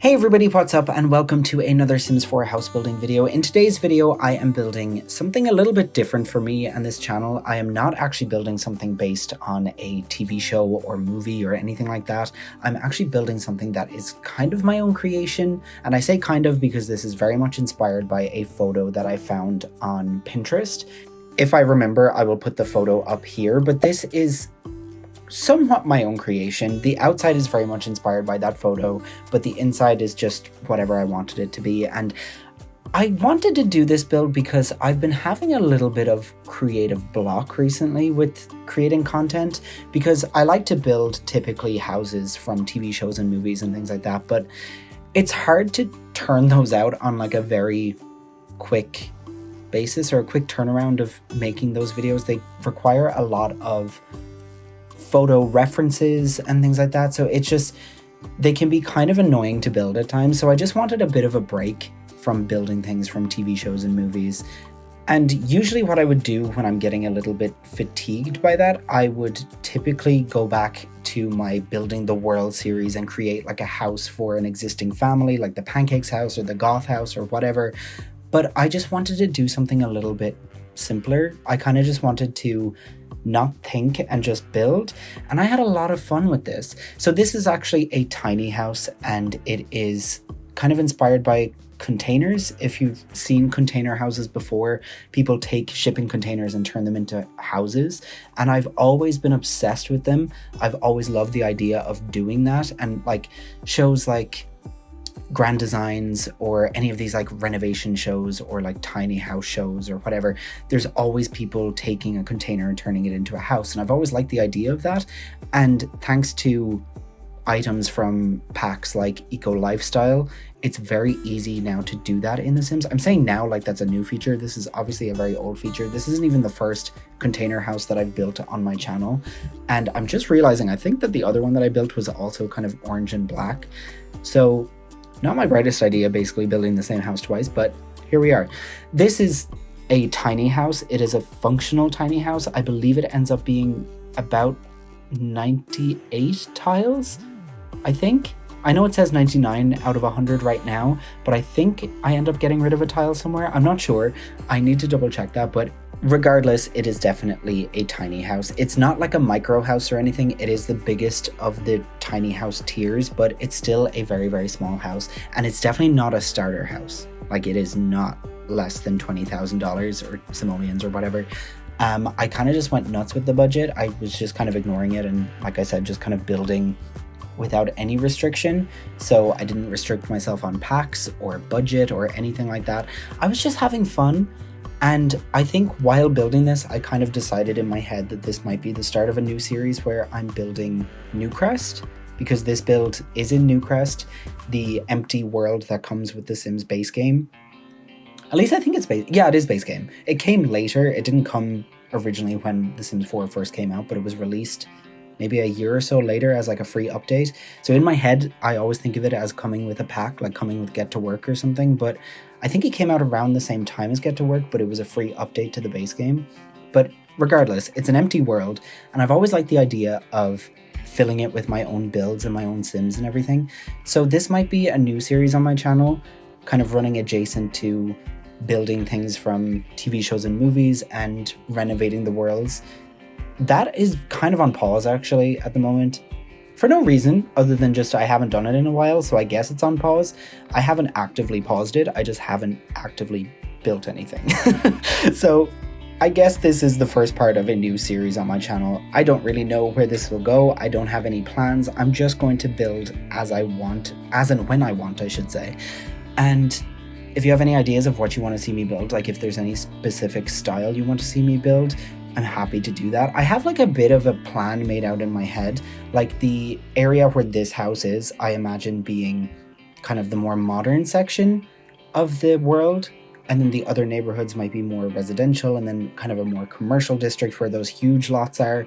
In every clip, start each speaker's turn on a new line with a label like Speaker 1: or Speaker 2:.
Speaker 1: Hey everybody, what's up and welcome to another Sims 4 house building video. In today's video, I am building something a little bit different for me and this channel. I am not actually building something based on a TV show or movie or anything like that. I'm actually building something that is kind of my own creation. And I say kind of because this is very much inspired by a photo that I found on Pinterest. If I remember, I will put the photo up here, but this is somewhat my own creation. The outside is very much inspired by that photo, but the inside is just whatever I wanted it to be. And I wanted to do this build because I've been having a little bit of creative block recently with creating content, because I like to build typically houses from TV shows and movies and things like that, but it's hard to turn those out on like a very quick basis or a quick turnaround of making those videos. They require a lot of photo references and things like that, so it's just, they can be kind of annoying to build at times. So I just wanted a bit of a break from building things from TV shows and movies. And usually what I would do when I'm getting a little bit fatigued by that, I would typically go back to my Building the World series and create like a house for an existing family, like the Pancakes house or the Goth house or whatever. But I just wanted to do something a little bit simpler. I kind of just wanted to not think and just build, and I had a lot of fun with this. So this is actually a tiny house, and it is kind of inspired by containers. If you've seen container houses before, people take shipping containers and turn them into houses, and I've always been obsessed with them. I've always loved the idea of doing that, and like shows like Grand Designs or any of these like renovation shows or like tiny house shows or whatever, there's always people taking a container and turning it into a house, and I've always liked the idea of that. And thanks to items from packs like Eco Lifestyle, it's very easy now to do that in The Sims. I'm saying now like that's a new feature. This is obviously a very old feature. This isn't even the first container house that I've built on my channel, and I'm just realizing I think that the other one that I built was also kind of orange and black. So not my brightest idea, basically building the same house twice, but here we are. This is a tiny house. It is a functional tiny house. I believe it ends up being about 98 tiles, I think. I know it says 99 out of 100 right now, but I think I end up getting rid of a tile somewhere. I'm not sure. I need to double check that, but regardless, it is definitely a tiny house. It's not like a micro house or anything. It is the biggest of the tiny house tiers, but it's still a very, very small house. And it's definitely not a starter house. Like, it is not less than $20,000 or simoleons or whatever. I kind of just went nuts with the budget. I was just kind of ignoring it. And like I said, just kind of building without any restriction. So I didn't restrict myself on packs or budget or anything like that. I was just having fun. And I think while building this, I kind of decided in my head that this might be the start of a new series where I'm building Newcrest, because this build is in Newcrest, the empty world that comes with the Sims base game. At least I think it's base. Yeah, it is base game. It came later. It didn't come originally when The Sims 4 first came out, but it was released maybe a year or so later as like a free update. So in my head, I always think of it as coming with a pack, like coming with Get to Work or something, but I think it came out around the same time as Get to Work, but it was a free update to the base game. But regardless, it's an empty world, and I've always liked the idea of filling it with my own builds and my own Sims and everything. So this might be a new series on my channel, kind of running adjacent to building things from TV shows and movies and renovating the worlds. That is kind of on pause actually at the moment, for no reason other than just I haven't done it in a while, so I guess it's on pause. I haven't actively paused it, I just haven't actively built anything. So I guess this is the first part of a new series on my channel. I don't really know where this will go. I don't have any plans. I'm just going to build as I want, as and when I want, I should say. And if you have any ideas of what you want to see me build, like if there's any specific style you want to see me build, I'm happy to do that. I have like a bit of a plan made out in my head. Like the area where this house is, I imagine being kind of the more modern section of the world. And then the other neighborhoods might be more residential, and then kind of a more commercial district where those huge lots are.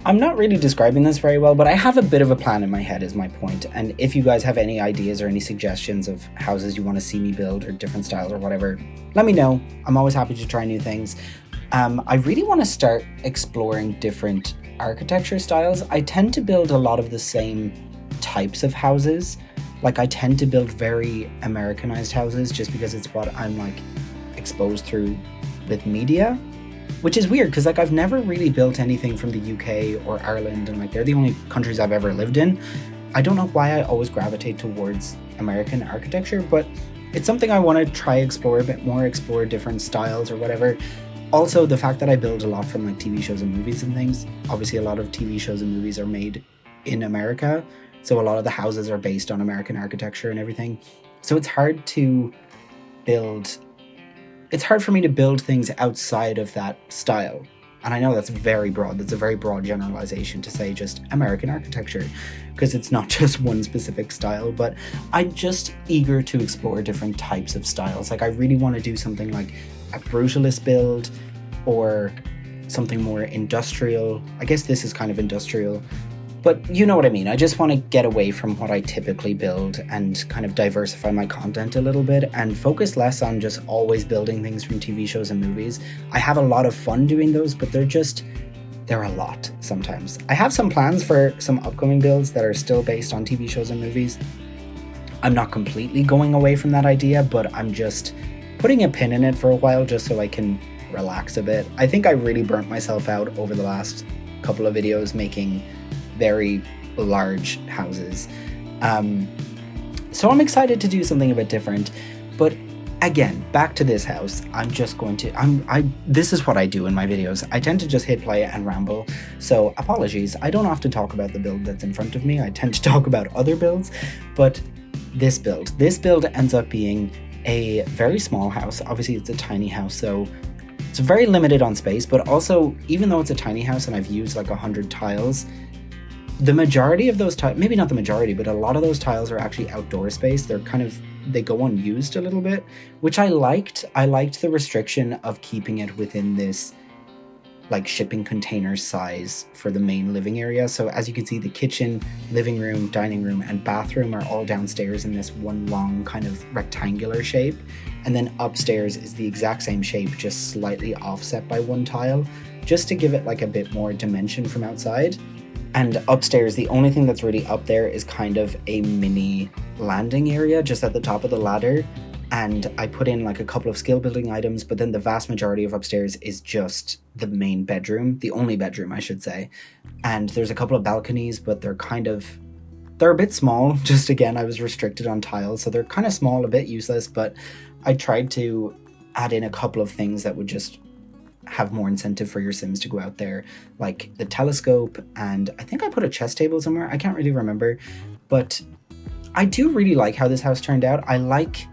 Speaker 1: I'm not really describing this very well, but I have a bit of a plan in my head is my point. And if you guys have any ideas or any suggestions of houses you want to see me build or different styles or whatever, let me know. I'm always happy to try new things. I really want to start exploring different architecture styles. I tend to build a lot of the same types of houses. Like, I tend to build very Americanized houses just because it's what I'm like exposed through with media, which is weird because like I've never really built anything from the UK or Ireland, and like they're the only countries I've ever lived in. I don't know why I always gravitate towards American architecture, but it's something I want to try explore a bit more, explore different styles or whatever. Also, the fact that I build a lot from like TV shows and movies and things. Obviously, a lot of TV shows and movies are made in America, so a lot of the houses are based on American architecture and everything. So it's hard for me to build things outside of that style. And I know that's very broad. That's a very broad generalization to say just American architecture, because it's not just one specific style, but I'm just eager to explore different types of styles. Like, I really want to do something like a brutalist build or something more industrial. I guess this is kind of industrial, but you know what I mean. I just want to get away from what I typically build and kind of diversify my content a little bit and focus less on just always building things from TV shows and movies. I have a lot of fun doing those, but they're a lot sometimes. I have some plans for some upcoming builds that are still based on TV shows and movies. I'm not completely going away from that idea, but I'm just putting a pin in it for a while just so I can relax a bit. I think I really burnt myself out over the last couple of videos making very large houses. So I'm excited to do something a bit different. But again, back to this house, this is what I do in my videos. I tend to just hit play and ramble. So apologies. I don't often talk about the build that's in front of me. I tend to talk about other builds, but this build ends up being a very small house. Obviously it's a tiny house, so it's very limited on space, but also, even though it's a tiny house and I've used like 100 tiles, the majority of those tiles, maybe not the majority, but a lot of those tiles are actually outdoor space. They go unused a little bit, which I liked. I liked the restriction of keeping it within this like shipping container size for the main living area. So as you can see, the kitchen, living room, dining room, and bathroom are all downstairs in this one long kind of rectangular shape. And then upstairs is the exact same shape, just slightly offset by one tile, just to give it like a bit more dimension from outside. And upstairs, the only thing that's really up there is kind of a mini landing area just at the top of the ladder. And I put in like a couple of skill building items, but then the vast majority of upstairs is just the main bedroom, the only bedroom, I should say. And there's a couple of balconies, but they're a bit small. Just again, I was restricted on tiles, so they're kind of small, a bit useless, but I tried to add in a couple of things that would just have more incentive for your Sims to go out there, like the telescope, and I think I put a chess table somewhere. I can't really remember, but I do really like how this house turned out. I like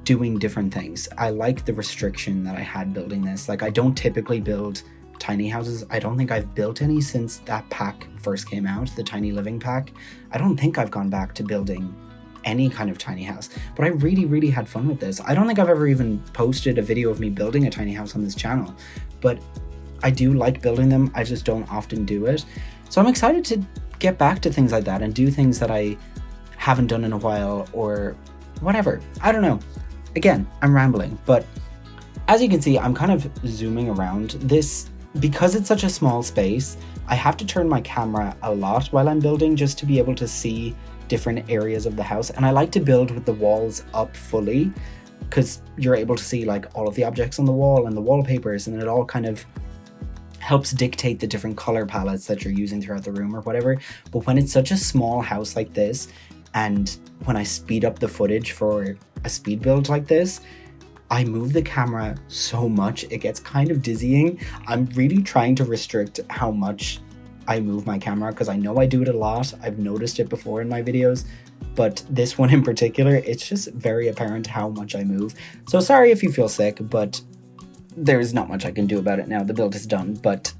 Speaker 1: doing different things. I like the restriction that I had building this. Like, I don't typically build tiny houses. I don't think I've built any since that pack first came out, the tiny living pack. I don't think I've gone back to building any kind of tiny house, but I really had fun with this. I don't think I've ever even posted a video of me building a tiny house on this channel, but I do like building them. I just don't often do it. So I'm excited to get back to things like that and do things that I haven't done in a while or whatever. I don't know. Again, I'm rambling, but as you can see, I'm kind of zooming around this. Because it's such a small space, I have to turn my camera a lot while I'm building just to be able to see different areas of the house. And I like to build with the walls up fully because you're able to see like all of the objects on the wall and the wallpapers, and it all kind of helps dictate the different color palettes that you're using throughout the room or whatever. But when it's such a small house like this, and when I speed up the footage for a speed build like this, I move the camera so much, it gets kind of dizzying. I'm really trying to restrict how much I move my camera because I know I do it a lot. I've noticed it before in my videos, but this one in particular, it's just very apparent how much I move. So sorry if you feel sick, but there's not much I can do about it now. The build is done, but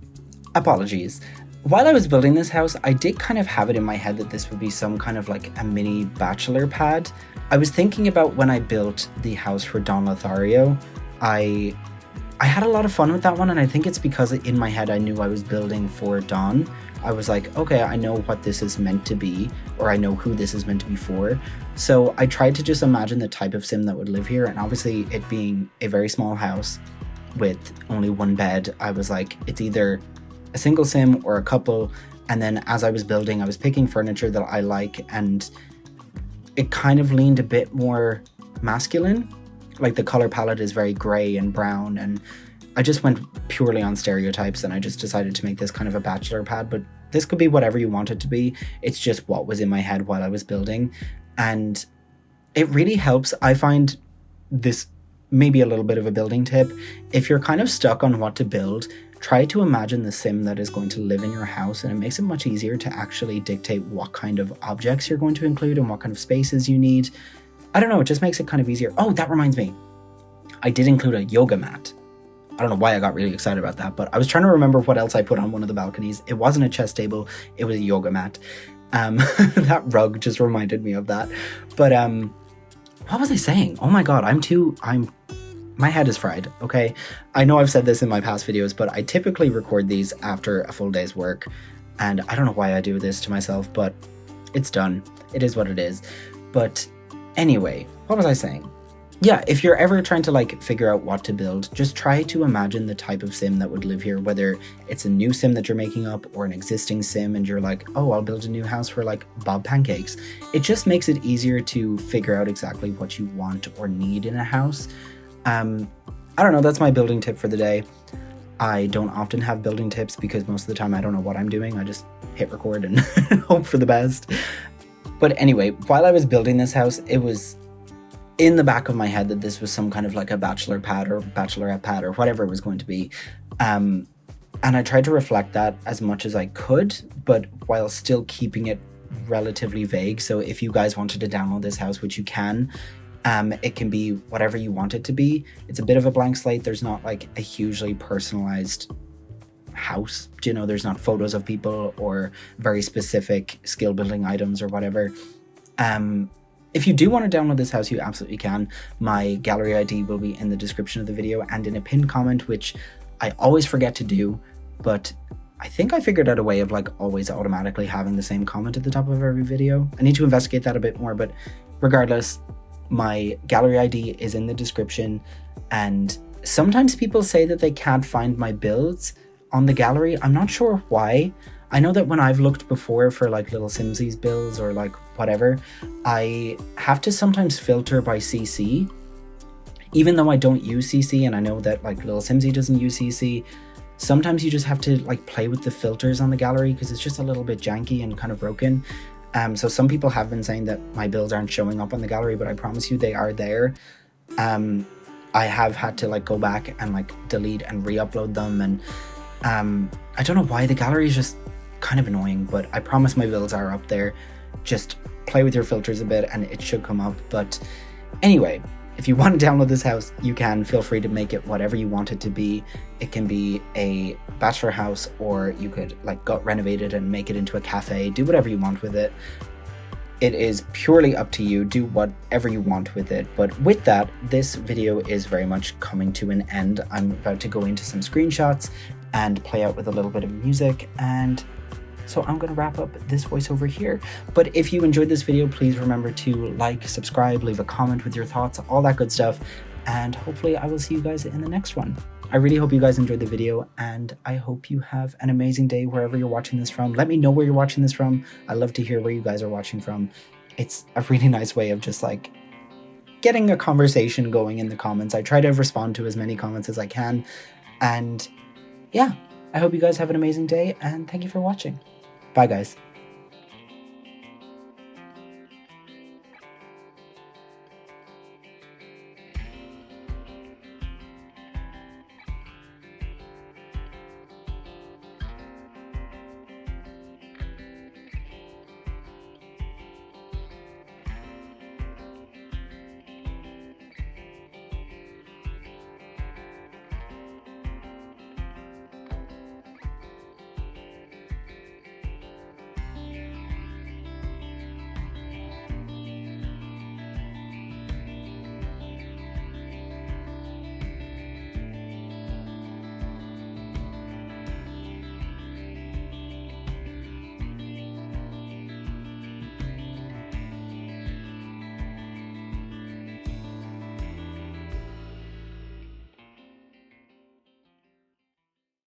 Speaker 1: apologies. While I was building this house, I did kind of have it in my head that this would be some kind of like a mini bachelor pad. I was thinking about when I built the house for Don Lothario, I had a lot of fun with that one, and I think it's because in my head I knew I was building for Don. I was like, okay, I know what this is meant to be, or I know who this is meant to be for. So I tried to just imagine the type of sim that would live here, and obviously it being a very small house with only one bed, I was like, it's either a single sim or a couple. And then as I was building, I was picking furniture that I like, and it kind of leaned a bit more masculine. Like the color palette is very gray and brown, and I just went purely on stereotypes, and I just decided to make this kind of a bachelor pad, but this could be whatever you want it to be. It's just what was in my head while I was building, and it really helps. I find this maybe a little bit of a building tip. If you're kind of stuck on what to build, try to imagine the sim that is going to live in your house, and it makes it much easier to actually dictate what kind of objects you're going to include and what kind of spaces you need. I don't know, it just makes it kind of easier. Oh, that reminds me. I did include a yoga mat. I don't know why I got really excited about that, but I was trying to remember what else I put on one of the balconies. It wasn't a chess table, it was a yoga mat. That rug just reminded me of that. But what was I saying? Oh my god, my head is fried, okay? I know I've said this in my past videos, but I typically record these after a full day's work, and I don't know why I do this to myself, but it's done. It is what it is. But anyway, what was I saying? Yeah, if you're ever trying to like figure out what to build, just try to imagine the type of sim that would live here, whether it's a new sim that you're making up or an existing sim and you're like, oh, I'll build a new house for like Bob Pancakes. It just makes it easier to figure out exactly what you want or need in a house. I don't know, that's my building tip for the day. I don't often have building tips because most of the time I don't know what I'm doing. I just hit record and hope for the best. But anyway, while I was building this house, it was in the back of my head that this was some kind of like a bachelor pad or bachelorette pad or whatever it was going to be. And I tried to reflect that as much as I could, but while still keeping it relatively vague. So if you guys wanted to download this house, which you can, it can be whatever you want it to be. It's a bit of a blank slate. There's not like a hugely personalized house, you know, there's not photos of people or very specific skill building items or whatever. If you do want to download this house, you absolutely can. My gallery ID will be in the description of the video and in a pinned comment, which I always forget to do, but I think I figured out a way of like always automatically having the same comment at the top of every video. I need to investigate that a bit more, but regardless, my gallery ID is in the description, and sometimes people say that they can't find my builds on the gallery. I'm not sure why. I know that when I've looked before for like Little Simsies builds or like whatever, I have to sometimes filter by CC. Even though I don't use CC, and I know that like Little Simsy doesn't use CC, sometimes you just have to like play with the filters on the gallery because it's just a little bit janky and kind of broken. So some people have been saying that my builds aren't showing up on the gallery, but I promise you they are there. I have had to like go back and like delete and re-upload them, and I don't know why the gallery is just kind of annoying, but I promise my builds are up there. Just play with your filters a bit and it should come up. But anyway, if you want to download this house, you can. Feel free to make it whatever you want it to be. It can be a bachelor house, or you could like gut renovate it and make it into a cafe. Do whatever you want with it. It is purely up to you. Do whatever you want with it. But with that, this video is very much coming to an end. I'm about to go into some screenshots and play out with a little bit of music, and so I'm going to wrap up this voiceover here. But if you enjoyed this video, please remember to like, subscribe, leave a comment with your thoughts, all that good stuff. And hopefully I will see you guys in the next one. I really hope you guys enjoyed the video, and I hope you have an amazing day wherever you're watching this from. Let me know where you're watching this from. I love to hear where you guys are watching from. It's a really nice way of just like getting a conversation going in the comments. I try to respond to as many comments as I can. And yeah, I hope you guys have an amazing day, and thank you for watching. Bye, guys.